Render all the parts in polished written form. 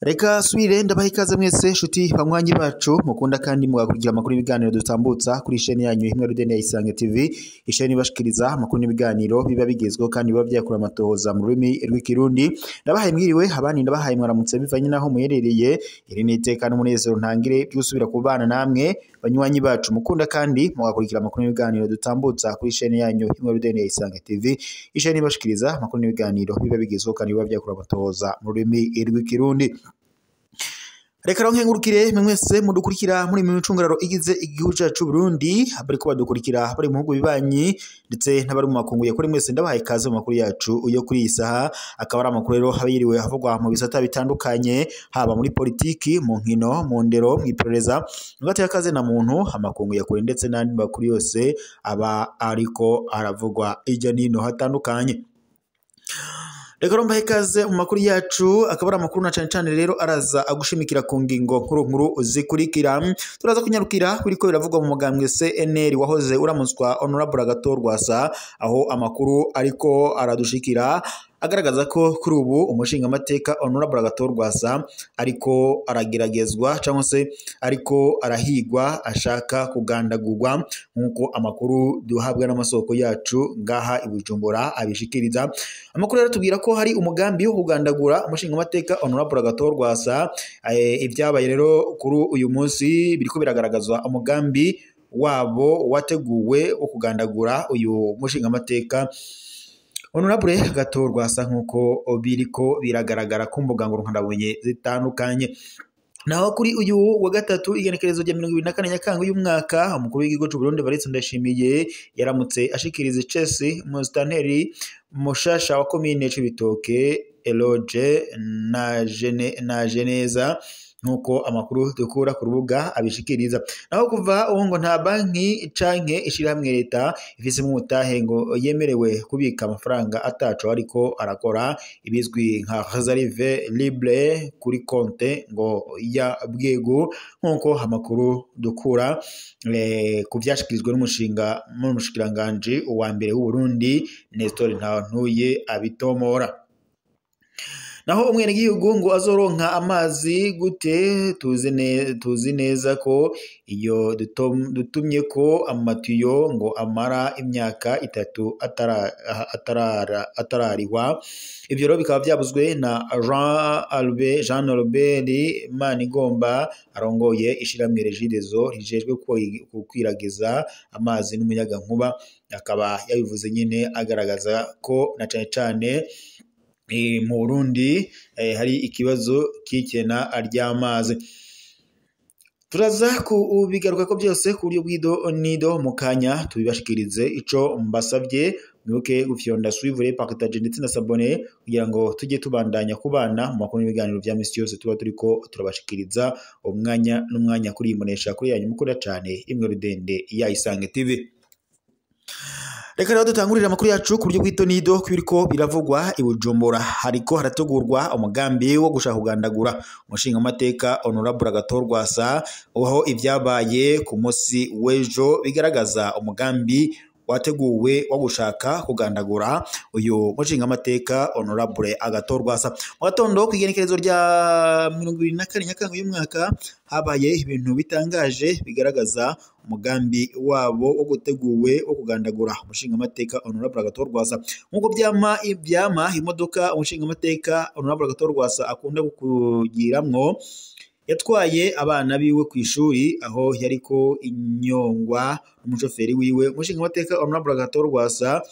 Reka subire ndabaha ikaze mwese shuti banywanyi bacu mukunda kandi mugakurikira amakuru y'ibiganiro dutambutsa kuri chaîne yanyu imwe Rudende ya Isange TV, isheni bashikiriza amakuru n'ibiganiro biba bigezweho kandi biba byakura amatohoza mu rurimi rw'ikirundi. Ndabahaye mwiriwe abandi ndabahaye mwaramutse bivanye naho muherereye, iri ni iteka n'umunezero ntangire byusubira kubana namwe banywanyi bacu mukunda kandi mugakurikira amakuru y'ibiganiro dutambutsa kuri chaîne yanyu imwe Rudende ya Isange TV, isheni bashikiriza amakuru n'ibiganiro biba bigezweho kandi biba byakura amatohoza mu rurimi rw'ikirundi. Reka nkengurukire mwese mudukurikira muri micungararo igize igihugu cyacu Burundi, abari ko badukurikira bari mu bihugu bibanyi ndetse n'abari mu makungu ya kuri mwese ndabahaye ikaze mu makuru yacu yo kuri isaha. Akaba ari amakuru rero habiriwe havugwa mu bisata bitandukanye, haba muri politiki, mu nkino, mu ndero, mu iperereza, ngati yakaze na muntu, amakungu ya kuri ndetse n'andi makuru yose aba ariko aravugwa ijya nino hatandukanye. Reka romba ikaze mu makuru yacu, akaba ari amakuru na cyane rero araza agushimikira ku ngingo nkuru zikurikira. Turaza kunyarukira kuri ko biravugwa mu mugambwe CNL wahoze uramuswa Honorable Gatorwasa, aho amakuru ariko aradushikira agaragaza ko kuri ubu umushinga amateka Honorable Gatorwasa ariko arageragezwa cyangwa se ariko arahigwa ashaka kugandagurwa, nkuko amakuru duhabwa n'amasoko yacu ngaha i Bujumbura abishikiriza. Amakuru rero tubwira ko hari umugambi wo kugandagura umushinga amateka Honorable Gatorwasa. Ibyabaye rero kuri uyu munsi biriko biragaragazwa umugambi wabo wateguwe wo kugandagura uyu mushinga amateka Honorable Gatorwasa, nkuko biriko biragaragara ku mbuga ngurukanabumenyi zitandukanye. Naho kuri uyu wa gatatu igenekerezo rya 2024 Nyakanga uyu mwaka, umukuru w'igihugu cy'u Burundi Evariste Ndayishimiye yaramutse ashikiriza Chelsea Mustanteri mushasha wa komine Cibitoke Eloge na Geneza, nkuko amakuru dukura ku rubuga abishikiriza. Naho kuva ubu ngo nta banki canke ishirahamwe leta ifise mu mutahe ngo yemerewe kubika amafaranga ataco ariko arakora ibizwi nka réserve libre kuri konte ngo ya bwego, nkuko amakuru dukura ku byashikirijwe n'umushikiranganje wa mbere w'u Burundi Nestor Ntantuye abitomora. Naho umwenegihugu ngo azoronka amazi gute? Tuzi neza ko iyo dutumye ko amatiyo ngo amara imyaka 3 atararihwa. Ivyo rero bikaba byabuzwe na Jean Albert Manigomba arongoye ishiramwe Regideso rijejwe kukwiragiza amazi n'umuyaga nkuba. Akaba yabivuze nyine agaragaza ko na cyane mu Burundi hari ikibazo k'ikena ry'amazi. Turaza kubigaruka ko byose ku buryo bw'ido nido mu kanya tubibashikirize. Ico mbasabye mwibuke gufyonda suivre, partage ndetse na s'abonner kugira ngo tujye tubandanya kubana mu makuru n'ibiganiro bya misi yose tuba turiko turabashikiriza umwanya n'umwanya kuri imonesha kuri yanyu mukora cyane imwe Rudende ya Isange TV. Reka rero dutangurira amakuru yacu ku buryo bw'ito nido kwiriko biravugwa i Bujumbura. Hariko harategurwa umugambi wo gushaka kugandagura umushinga amateka Honorable Gatorwasa, aho ibyabaye ku munsi w'ejo bigaragaza umugambi wateguwe wo gushaka kugandagura uyu mushinga amateka Honorable Gatorwasa. Mu gatondo ku igenekerezo rya 2024 Nyakanga uyu mwaka habaye ibintu bitangaje bigaragaza umugambi wabo wo guteguwe wo kugandagura umushinga amateka Honorable Gatorwasa. Nkuko byama imodoka umushinga amateka Honorable Gatorwasa akunda kugiramwo yatwaye abana biwe ku ishuri, aho yariko inyongwa n'umushoferi wiwe. Umushinga amateka Honorable Gatorwasa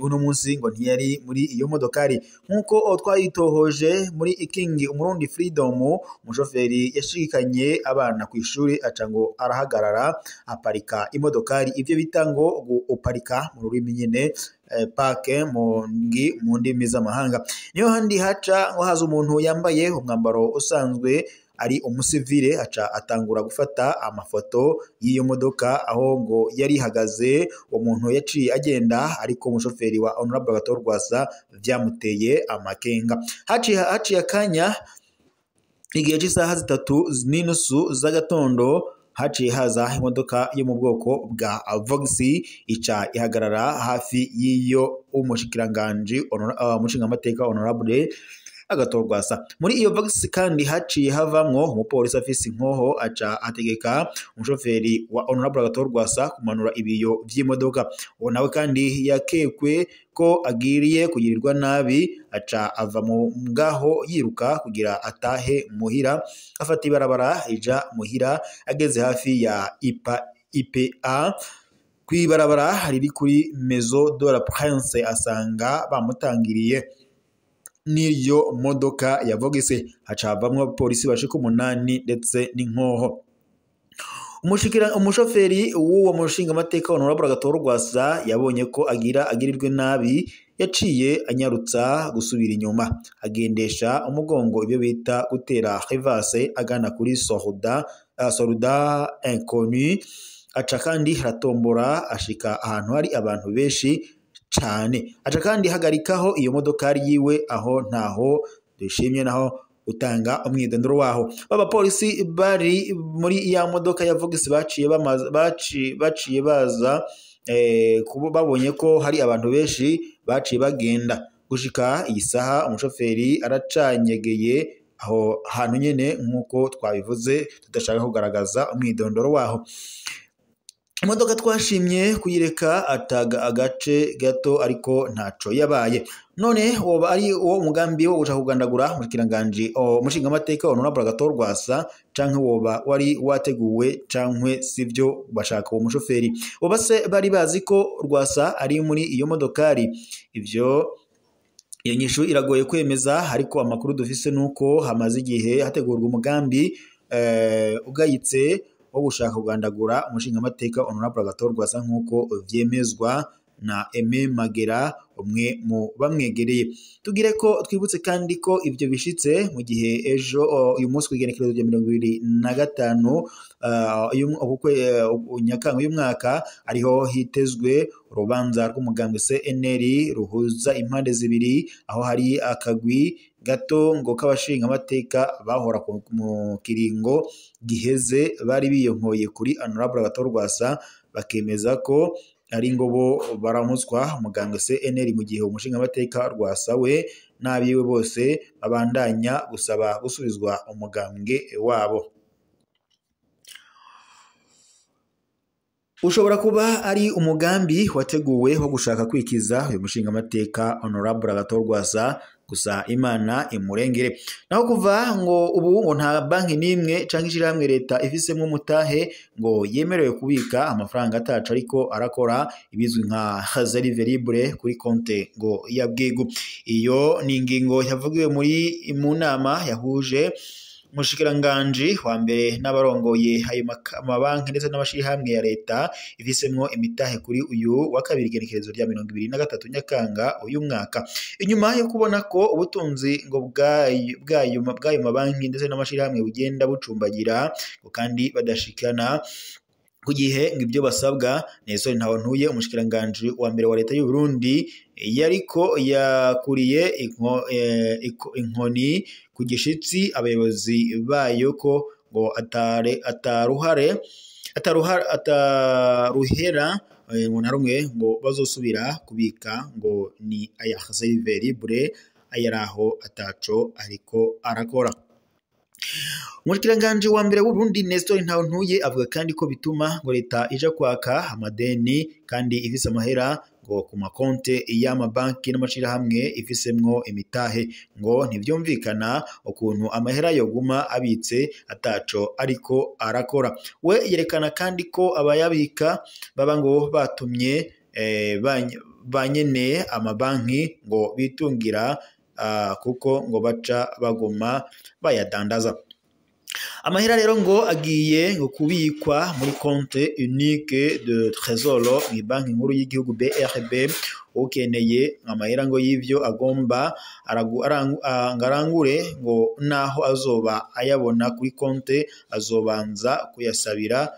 uno munsi ngo ntiyari muri iyo modokari, nkuko twayitohoje muri ikingi Umurundi Freedom. Umushoferi yashikanye abana ku ishuri aca ngo arahagarara aparika imodokari, ivyo bita ngo uparika mu rurimi nyene parke mu ndimi z'amahanga. Niyo handi haca ngo haza umuntu yambaye umwambaro usanzwe ari umusivile aca atangura gufata amafoto y'iyo modoka, aho ngo yari hagaze uwo muntu yaciye agenda, ariko umushoferi wa Honorable Gatorwasa vyamuteye amakenga. Haciye akanya igihe cy'isaha 3:30 z'agatondo haciye haza imodoka yo mu bwoko bwa Voxi ica ihagarara hafi y'iyo umushingamateka honorable Agathon-Rwasa. Muri iyo Voxi kandi haciye havamwo umupolisi afise inkoho aca ategeka umushoferi wa honorable Agathon-Rwasa kumanura ibiyo vy'imodoka. Uwo nawe kandi yakekwe ko agiriye kugirirwa nabi aca ava mu ngaho yiruka kugira atahe muhira, afata ibarabara ija muhira. Ageze hafi ya IPA kwibarabara riri kuri Maison de la Prince asanga bamutangiriye n'iyo modoka ya Voxi. Haca havamwo abapolisi bashika 8 ndetse n'inkoho. Umushoferi w'uwo mushingamateka honorable Agathon-Rwasa yabonye ko agirirwe nabi, yaciye anyarutsa gusubira inyuma agendesha umugongo ibyo bita gutera reverse agana kuri Soruda Inconnu. Aca kandi haratombora ashika ahantu hari abantu benshi cane. Aca kandi hagarikaho iyo modokari yiwe aho ntaho dushimye naho utanga umwidondoro waho. Baba polisi bari muri ya modoka ya Voxi baciye baza kubo babonye ko hari abantu benshi baciye bagenda. Gushika iyi saha umushoferi aracanyegeye aho hantu nyene nkuko twabivuze, tudashaka kugaragaza umwidondoro waho. Imodoka twashimye kuyireka ataga agace gato ariko ntaco yabaye. None woba ari uwo umugambi wo gushaka kugandagura umushingamateka honorable Agathon-Rwasa canke woba wari wateguwe cankwe sivyo bashaka uwo mushoferi? Boba se bari bazi ko Rwasa ari muri iyo modokari? Ivyo iyo nyishu iragoye kwemeza, ariko amakuru dufise nuko hamaze igihe hategurwa umugambi ugayitse wo gushaka kugandagura umushingamateka honorable Agathon-Rwasa nkuko vyemezwa na Aime Magera, umwe mu bamwegereye. Tugire ko twibutse kandi ko ivyo bishitse mu gihe ejo uyu munsi kwigenekerezo rya 25 Nyakanga uyu mwaka ariho hitezwe urubanza rw'umugambwe CNL ruhuza impande zibiri, aho hari akagwi gato ngo k'abashingamateka bahora mu kiringo giheze bari biyonkoye kuri honorable Agathon-Rwasa bakemeza ko ari ngo bo baramuswa umugambwe CNL, mu gihe umushingamateka Rwasa we n'abiwe bose babandanya gusaba gusubizwa umugambwe wabo. Ushobora kuba ari umugambi wateguwe wo gushaka kwikiza uyu mushingamateka honorable Agathon-Rwasa, gusa Imana imurengere. Naho kuva ngo ubu ngo nta banki nimwe canke ishirahamwe leta ifisemwo umutahe ngo yemerewe kubika amafaranga atacu ariko arakora ibizwi nka réserve libre kuri konte ngo ya Bwegu. Iyo ni ingingo yavugiwe mu nama yahuje umushikiranganji wa mbere n'abarongoye ayo amabanki ndetse n'amashirahamwe ya leta ifisemwo imitahe kuri uyu wa kabiri igenekerezo rya 23 Nyakanga uyu mwaka. Inyuma yo kubona ko ubutunzi ngo bw'ayo mabanki ndetse n'amashirahamwe bugenda bucumbagira kandi badashikana ku gihe ngo ibyo basabwa, Nelson Ntawontuye umushikiranganji wa mbere wa leta y'u Burundi yariko yakuriye inkoni ku gishitsi abayobozi bayo ko ngo ataruhera na rumwe ngo bazosubira kubika ngo ni aya réserve libre ayaraho ataco ariko arakora. Umushikiranganji wa mbere w'u Burundi Nestor Ntawontuye avuga kandi ko bituma ngo leta ija kwaka amadeni kandi ifise amahera ngo ku makonte y'amabanki n'amashirahamwe ifisemwo imitahe, ngo ntivyumvikana ukuntu amahera yoguma abitse ataco ariko arakora. We yerekana kandi ko abayabika baba ngo batumye banyene amabanki ngo bitungira kuko ngo baca baguma bayadandaza. Amahera rero ngo agiye ngo kubikwa muri compte unique de trésor mu banki nkuru y'igihugu BRB. Ukeneye amahera ngo y'ivyo agomba arangure ngo naho azoba ayabona kuri compte azobanza kuyasabira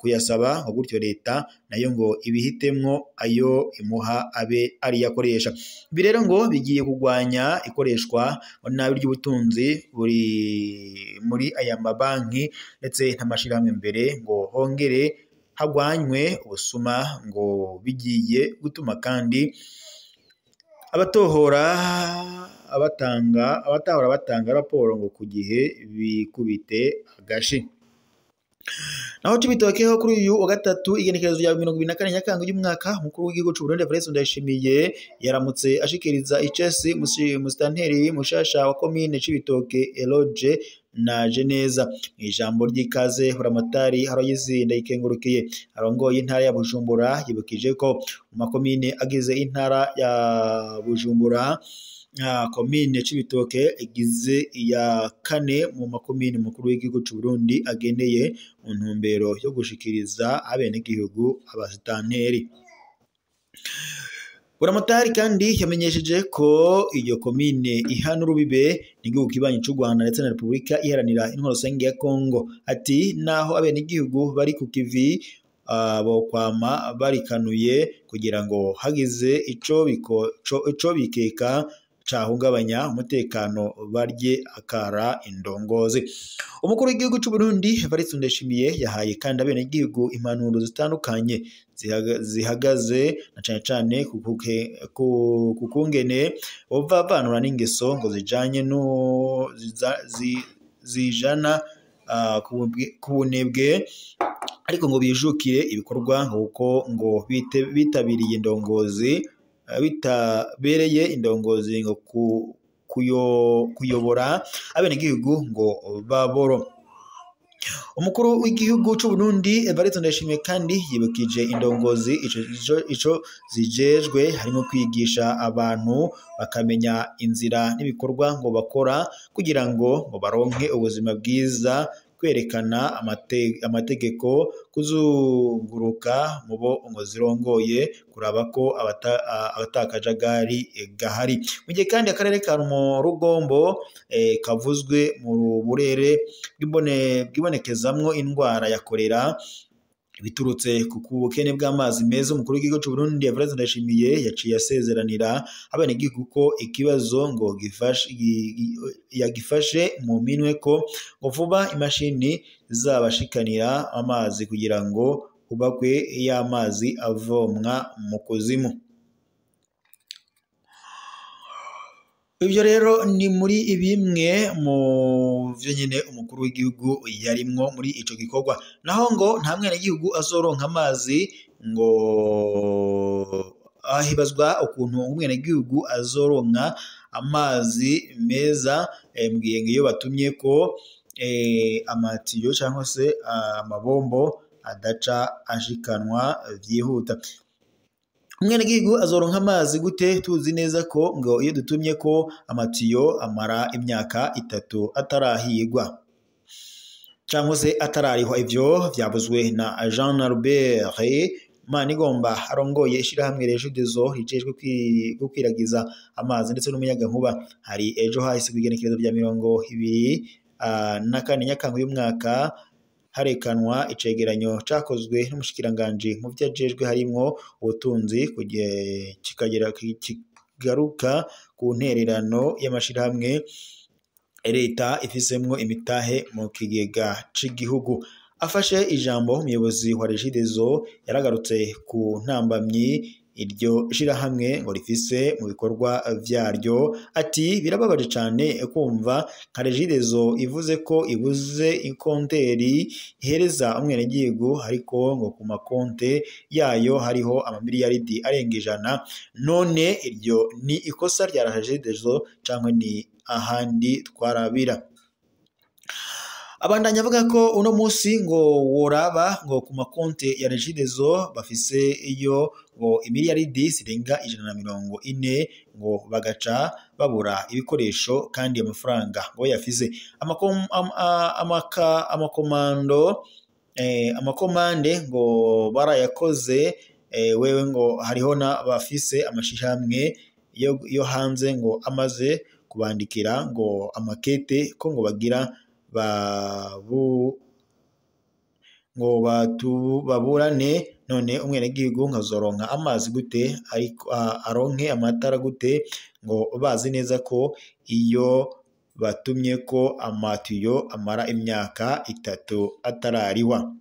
kuyasaba ngo gutyo leta nayo ngo ibihitemwo ayo imuha abe ari yakoresha. Ibi rero ngo bigiye kugwanya ikoreshwa nabi ry'ubutunzi buri muri aya mabanki ndetse n'amashirahamwe mbere ngo hongere hagwanywe ubusuma ngo bigiye gutuma kandi abatahora batanga raporo ngo ku gihe bikubite agashi. Naho Cibitokeho kuri uyu wa gatatu igenekerezo rya 24 Nyakanga y'umwaka umukuru w'igihugu c'u Burundi Evariste Ndayishimiye yaramutse ashikiriza icesi musitanteri mushasha wa komine Cibitoke Eloge na Jeneza. Ijambo ry'ikaze Buramatari Haroyizi Ndayikengurukiye arongoye intara ya Bujumbura yibukije ko mu makomine agize intara ya Bujumbura komine Cibitoke igize iya kane mu makomine mukuru w'igihugu c'u Burundi agendeye mu ntumbero yo gushikiriza abenegihugu abasitanteri. Buramatari kandi yamenyesheje ko iyo komine ihana urubibe n'igihugu kibanyi c'u Rwanda ndetse na Repubulika iharanira intwaro rusange ya Kongo. Ati naho abenegihugu bari ku kivi bo kwama barikanuye kugira ngo hagize ico bikeka cahungabanya umutekano barye akara indongozi. Umukuru w'igihugu c'u Burundi Evariste Ndayishimiye yahaye kandi abenegihugu impanuro zitandukanye zihagaze na cane ku kungene bovavanura n'ingeso ngo zijanye no zijana ku bunebwe ariko ngo bijukire ibikorwa nk'uko ngo bitabiriye indongozi bitabereye indongozi ngo kuyobora abenegihugu ngo baboro. Umukuru w'igihugu c'u Burundi Evariste Ndayishimiye kandi yibukije indongozi ico zijejwe harimo kwigisha abantu bakamenya inzira n'ibikorwa ngo bakora kugira ngo baronke ubuzima bwiza, kwerekana amategeko, kuzunguruka mu bo ngo zirongoye, kuraba ko abatakajagari gahari. Mu gihe kandi akarere ka Rugombo kavuzwe mu burere bwibonekezamwo indwara ya kolera biturutse ku bukene bw'amazi meza. Umukuru w'igihugu c'u Burundi Evariste Ndayishimiye yaciye asezeranira abenegihugu ko ikibazo ngo yagifashe mu minwe ko ngo vuba imashini zabashikanira amazi kugira ngo hubakwe y'amazi avomwa mu kuzimu. Ibyo rero ni muri bimwe mu byo nyine umukuru w'igihugu yarimwo muri ico gikorwa. Naho ngo nta mwenegihugu azoronka amazi ngo ahibazwa ukuntu umwenegihugu azoronka amazi meza mbwiye ngo iyo batumye ko amatiyo cyangwa se amabombo adaca ashikanwa vyihuta. Umwenegihugu azoronka amazi gute? Tuzi neza ko ngo iyo dutumye ko amatiyo amara imyaka 3 atarahigwa cyangwa se atararihwa. Ivyo vyavuzwe na Jean Albert Manigomba arongoye ishirahamwe Regideso rijejwe gukwiragiza amazi ndetse n'umuyaga nkuba. Hari ejo hahise kwigenekerezo rya 24 Nyakanga y'umwaka harekanwa icegeranyo cakozwe n'umushikiranganje mu vyajejwe harimwo ubutunzi kugiye kigaruka ku ntererano y'amashirahamwe leta ifisemwo imitahe mu kigega c'igihugu. Afashe ijambo umuyobozi wa Regideso yaragarutse ku ntambamyi iryo shirahamwe ngo rifise mu bikorwa vyaryo. Ati birababaje cane kumva nka Regideso ivuze ko ibuze ikonteri ihereza umwenegihugu ariko ngo ku makonte yayo hariho amamiliyaridi arenga 100. None iryo ni ikosa rya Regideso canke ni ahandi twarabira? Abandanya avuga ko uno musi ngo woraba ngo ku makonte ya Regideso bafise iyo ngo imiliyaridi zirenga 140 ngo bagaca babura ibikoresho kandi amafaranga ngo yafize amakomande ngo barayakoze. Wewe ngo hariho na bafise amashihamwe yo hanze ngo amaze kubandikira ngo amakete ko ngo bagira ngo baburane none umwenegihugu nkazoronka amazi gute ariko aronke amatara gute ngo bazi neza ko iyo batumye ko amatiyo amara imyaka 3 atarariwa.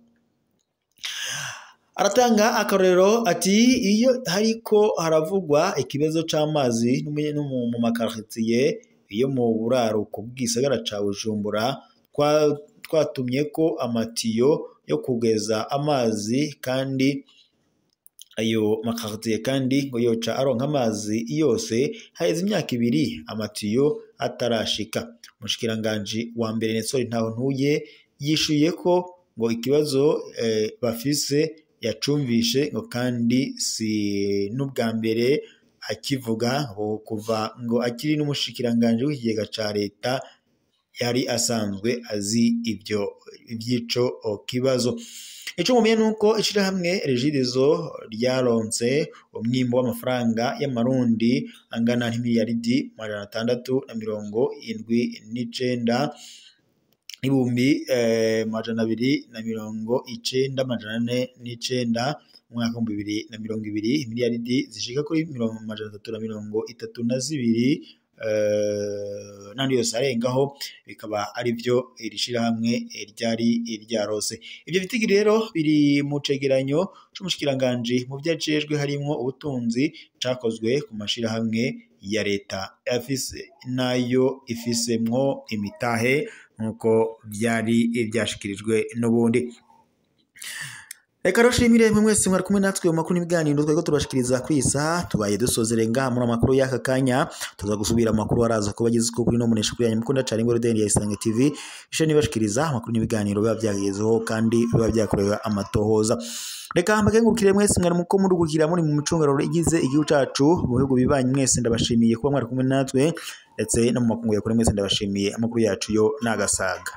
Aratanga akarorero ati iyo hariko haravugwa ikibazo c'amazi no mu makaritiye iyo mu buraruko bw'isagara ca Bujumbura twatumye ko amatiyo yo kugeza amazi kandi ayo makaritiye kandi ngo yoca aronka amazi yose haheze imyaka 2 amatiyo atarashika. Mushikiranganje wa mbere Nestor Ntahontuye yishuye ko ngo ikibazo bafise yacumvishe ngo kandi si n'ubwa mbere akivuga kuva ngo akiri n'umushikiranganje w'ikigega ca leta yari asanzwe azi ivy'ico kibazo. Ico mumenye nuko ishirahamwe Regideso ryaronse umwimbo w'amafaranga y'amarundi angana n'imiliyaridi 679 ibumbi 299 umwaka 2020 miliyaridi zishika kuri 332 nandi yose arengaho bikaba ari byo irishirahamwe ryari ryarose. Ivyo bitigi rero biri mu cegeranyo c'umushikiranganje mu vyajejwe harimo ubutunzi cakozwe ku mashirahamwe ya leta afise nayo ifisemwo imitahe nkuko byari byashikirijwe n'ubundi. Reka roshimire mwese mwari kumwe natwe mu makuru n'ibiganiro twego tubashikiriza kwisa tubaye dusozerenga muri amakuru y'aka kanya tuza gusubira amakuru araza kubagize ko kuri no munesha kuri yanyu mukunda cyane ngo RDN ya Isange TV ishe nibashikiriza amakuru n'ibiganiro biba byagezeho kandi biba byakorewe amatohoza. Reka mbagengurukire mwese mwari muko murugukira muri mu micungararo igize igihugu cacu mu bihugu bibanye mwese ndabashimiye kuba mwari kumwe natwe ndetse no mu makungu yakore mwese ndabashimiye amakuru yacu yo nagasaga.